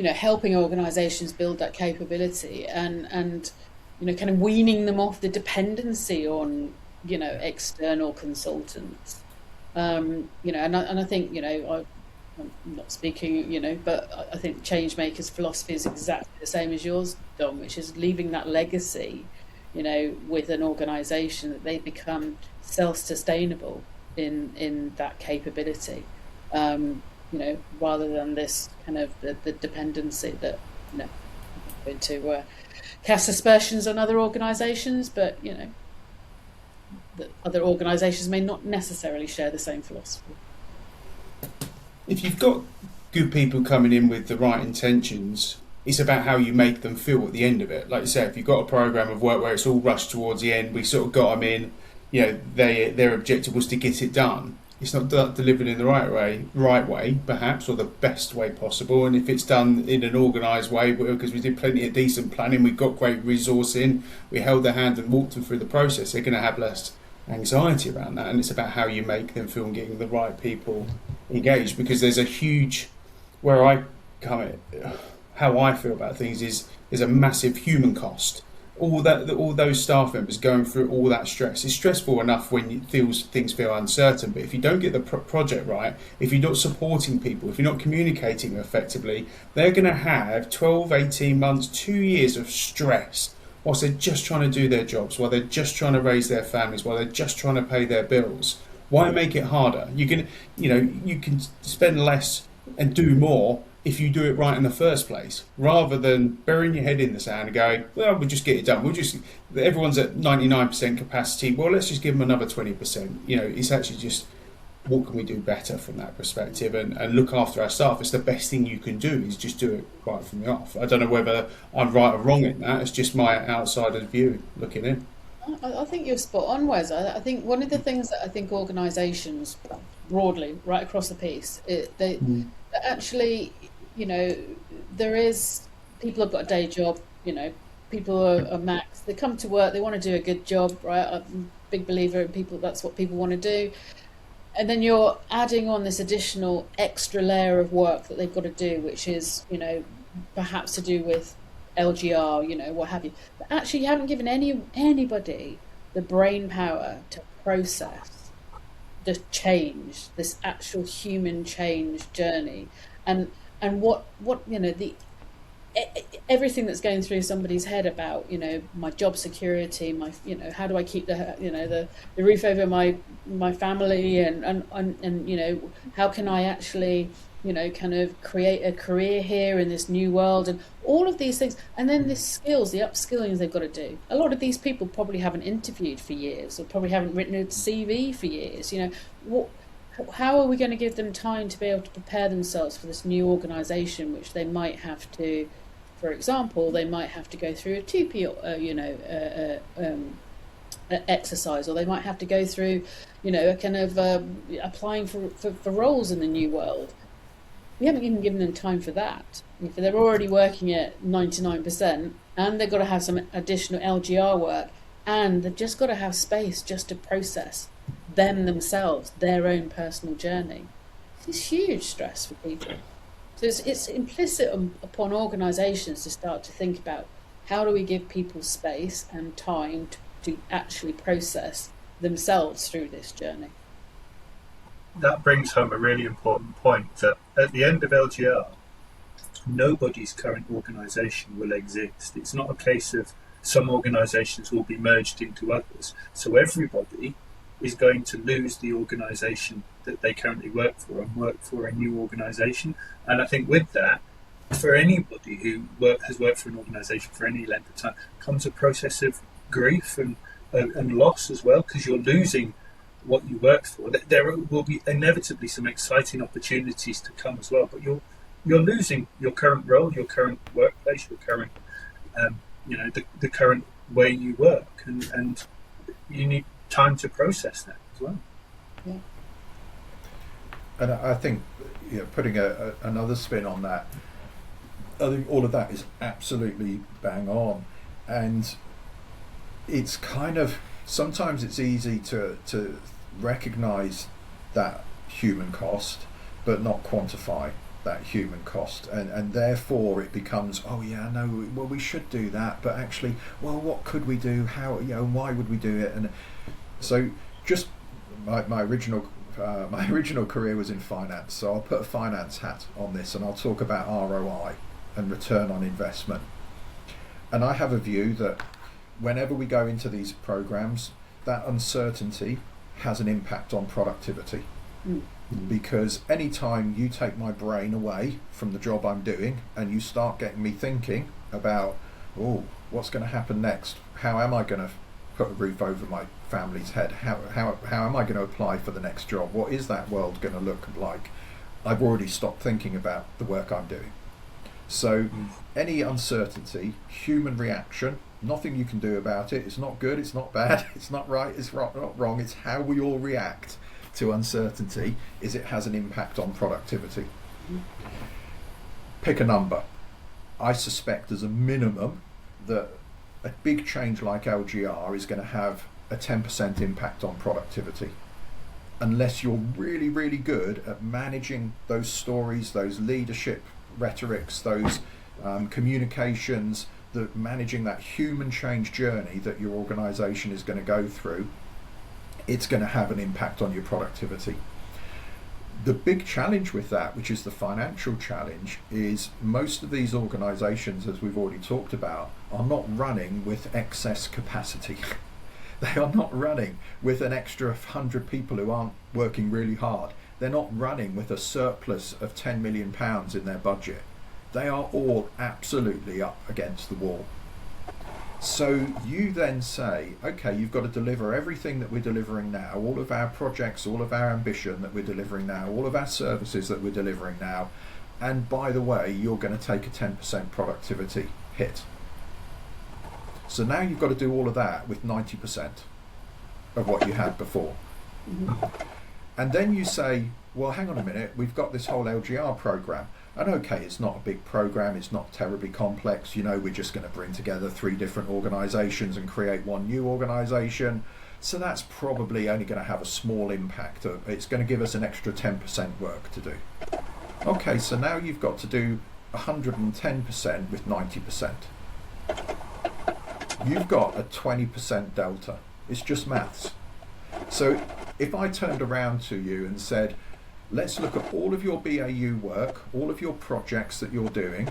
helping organisations build that capability, and kind of weaning them off the dependency on external consultants. And I think I'm not speaking, but I think Changemaker's philosophy is exactly the same as yours, Dom, which is leaving that legacy, with an organisation, that they become self-sustainable in that capability, rather than this kind of the dependency that, I'm not going to cast aspersions on other organisations, but that other organisations may not necessarily share the same philosophy. If you've got good people coming in with the right intentions, it's about how you make them feel at the end of it. Like you said, if you've got a programme of work where it's all rushed towards the end, we sort of got them in, their objective was to get it done. It's not delivered in the right way, perhaps, or the best way possible. And if it's done in an organised way, because we did plenty of decent planning, we got great resourcing, we held their hand and walked them through the process, they're going to have less anxiety around that. And it's about how you make them feel and getting the right people engaged, because there's a huge, where I come at, how I feel about things is there's a massive human cost. All those staff members going through all that stress. It's stressful enough when things feel uncertain, but if you don't get the project right, if you're not supporting people, if you're not communicating effectively, they're going to have 12, 18 months, 2 years of stress whilst they're just trying to do their jobs, while they're just trying to raise their families, while they're just trying to pay their bills. Why make it harder? You can spend less and do more if you do it right in the first place, rather than burying your head in the sand and going, well, we'll just get it done. Everyone's at 99% capacity. Well, let's just give them another 20%. It's actually just, what can we do better from that perspective, and look after our staff. It's the best thing you can do, is just do it right from the off. I don't know whether I'm right or wrong in that. It's just my outsider's view looking in. I think you're spot on, Wes. I think one of the things that I think organisations broadly, right across the piece, they actually, there is, people have got a day job, people are max, they come to work, they want to do a good job, right? I'm a big believer in people, that's what people want to do. And then you're adding on this additional extra layer of work that they've got to do, which is, perhaps to do with LGR, what have you. But actually, you haven't given anybody the brain power to process the change, this actual human change journey, and what everything that's going through somebody's head about my job security, my how do I keep the roof over my family, and how can I actually kind of create a career here in this new world, and all of these things. And then the skills, the upskilling they've got to do. A lot of these people probably haven't interviewed for years, or probably haven't written a CV for years. How are we going to give them time to be able to prepare themselves for this new organisation, which they might have to, for example, they might have to go through a 2P, exercise, or they might have to go through, a kind of applying for roles in the new world. We haven't even given them time for that. If they're already working at 99%, and they've got to have some additional LGR work, and they've just got to have space just to process themselves, their own personal journey. It's huge stress for people. So it's implicit upon organisations to start to think about, how do we give people space and time to actually process themselves through this journey. That brings home a really important point, that at the end of LGR, nobody's current organisation will exist. It's not a case of some organisations will be merged into others. So everybody is going to lose the organisation that they currently work for and work for a new organisation. And I think with that, for anybody who has worked for an organisation for any length of time, comes a process of grief and loss as well, because you're losing what you worked for. There will be inevitably some exciting opportunities to come as well, but you're losing your current role, your current workplace, your current the current way you work, and you need time to process that as well. Yeah. And I think, putting another spin on that, I think all of that is absolutely bang on, and it's kind of, sometimes it's easy to recognise that human cost but not quantify that human cost, and therefore it becomes, oh yeah, no, well we should do that, but actually, well, what could we do, how, why would we do it? And so just my original career was in finance, so I'll put a finance hat on this and I'll talk about ROI and return on investment. And I have a view that whenever we go into these programs, that uncertainty has an impact on productivity. Because anytime you take my brain away from the job I'm doing and you start getting me thinking about, oh, what's going to happen next? How am I going to put a roof over my family's head? How am I going to apply for the next job? What is that world going to look like? I've already stopped thinking about the work I'm doing. So any uncertainty, human reaction, nothing you can do about it. It's not good, it's not bad, it's not right, it's not wrong. It's how we all react to uncertainty is it has an impact on productivity. Pick a number. I suspect as a minimum that a big change like LGR is going to have a 10% impact on productivity. Unless you're really, really good at managing those stories, those leadership rhetorics, those communications, managing that human change journey that your organisation is going to go through, it's going to have an impact on your productivity. The big challenge with that, which is the financial challenge, is most of these organisations, as we've already talked about, are not running with excess capacity. They are not running with an extra 100 people who aren't working really hard. They're not running with a surplus of £10 million in their budget. They are all absolutely up against the wall. So you then say, okay, you've got to deliver everything that we're delivering now, all of our projects, all of our ambition that we're delivering now, all of our services that we're delivering now, and by the way, you're going to take a 10% productivity hit. So now you've got to do all of that with 90% of what you had before. And then you say, well, hang on a minute, we've got this whole LGR program. And okay, it's not a big program, it's not terribly complex, we're just going to bring together 3 different organisations and create one new organisation. So that's probably only going to have a small impact. It's going to give us an extra 10% work to do. Okay, so now you've got to do 110% with 90%. You've got a 20% delta. It's just maths. So if I turned around to you and said, let's look at all of your BAU work, all of your projects that you're doing,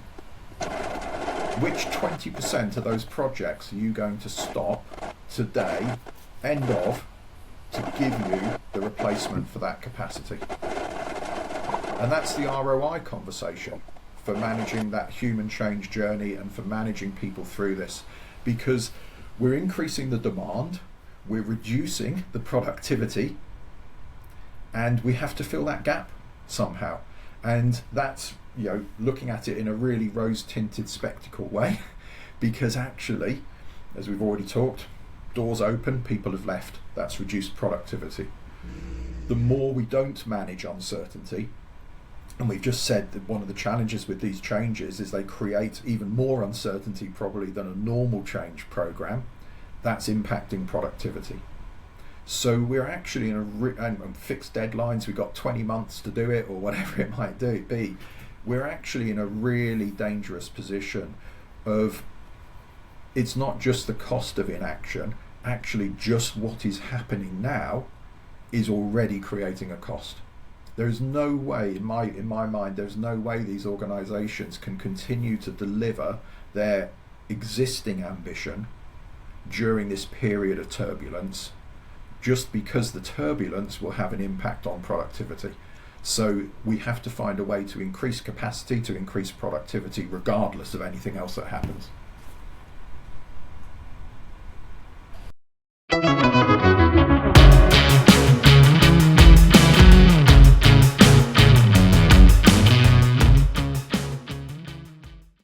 which 20% of those projects are you going to stop today, end of, to give you the replacement for that capacity? And that's the ROI conversation for managing that human change journey and for managing people through this. Because we're increasing the demand, we're reducing the productivity, and we have to fill that gap somehow. And that's, looking at it in a really rose-tinted spectacle way, because actually, as we've already talked, doors open, people have left. That's reduced productivity. The more we don't manage uncertainty, and we've just said that one of the challenges with these changes is they create even more uncertainty probably than a normal change program, that's impacting productivity. So we're actually in and fixed deadlines, we've got 20 months to do it or whatever it might be. We're actually in a really dangerous position of, it's not just the cost of inaction, actually just what is happening now is already creating a cost. There's no way, in my mind, there's no way these organisations can continue to deliver their existing ambition during this period of turbulence, just because the turbulence will have an impact on productivity. So we have to find a way to increase capacity, to increase productivity, regardless of anything else that happens.